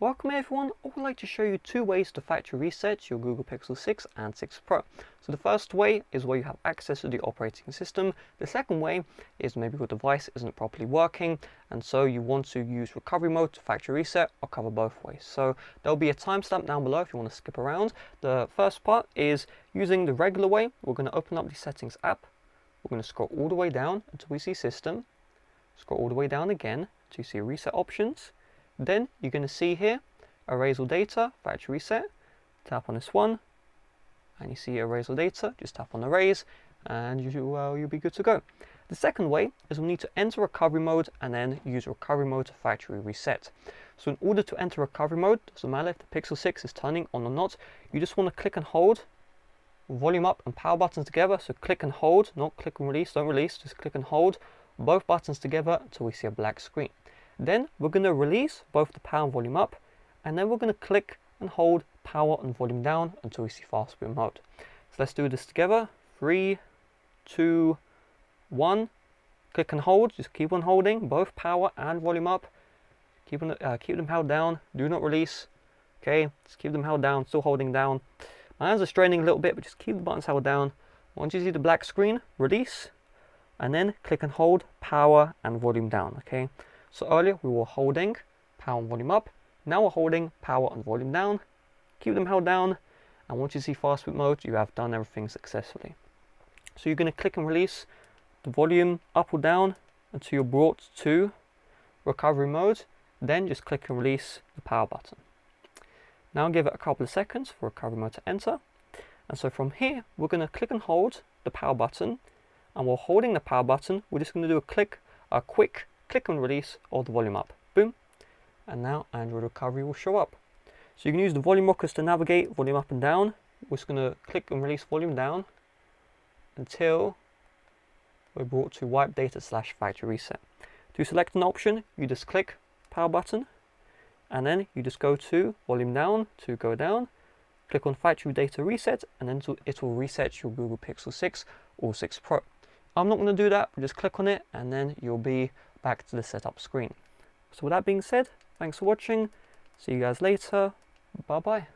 Welcome everyone. I would like to show you two ways to factory reset your Google Pixel 6 and 6 Pro. So the first way is where you have access to the operating system. The second way is maybe your device isn't properly working and so you want to use recovery mode to factory reset. I'll cover both ways. So there'll be a timestamp down below if you want to skip around. The first part is using the regular way. We're going to open up the settings app. We're going to scroll all the way down until we see system. Scroll all the way down again to see reset options. Then you're going to see here erase all data, factory reset. Tap on this one and you see erase all data. Just tap on erase and you'll be good to go. The second way is we'll need to enter recovery mode and then use recovery mode to factory reset. So in order to enter recovery mode, doesn't matter if the Pixel 6 is turning on or not, you just want to click and hold volume up and power buttons together. So click and hold, not click and release, don't release, just click and hold both buttons together until we see a black screen. Then we're going to release both the power and volume up, and then we're going to click and hold power and volume down until we see fast boot mode. So let's do this together. 3, 2, 1. Click and hold. Just keep on holding both power and volume up. Keep them held down. Do not release. Okay, just keep them held down. Still holding down. My hands are straining a little bit, but just keep the buttons held down. Once you see the black screen, release, and then click and hold power and volume down. Okay. So earlier we were holding power and volume up, now we're holding power and volume down. Keep them held down, and once you see fast boot mode, you have done everything successfully. So you're going to click and release the volume up or down until you're brought to recovery mode, then just click and release the power button. Now give it a couple of seconds for recovery mode to enter, and so from here we're going to click and hold the power button, and while holding the power button we're just going to do a quick click and release of the volume up. Boom. And now Android recovery will show up. So you can use the volume rockers to navigate volume up and down. We're just going to click and release volume down until we're brought to wipe data / factory reset. To select an option, you just click power button and then you just go to volume down to go down. Click on factory data reset and then it will reset your Google Pixel 6 or 6 Pro. I'm not going to do that, but just click on it and then you'll be back to the setup screen. So with that being said, thanks for watching. See you guys later. Bye bye.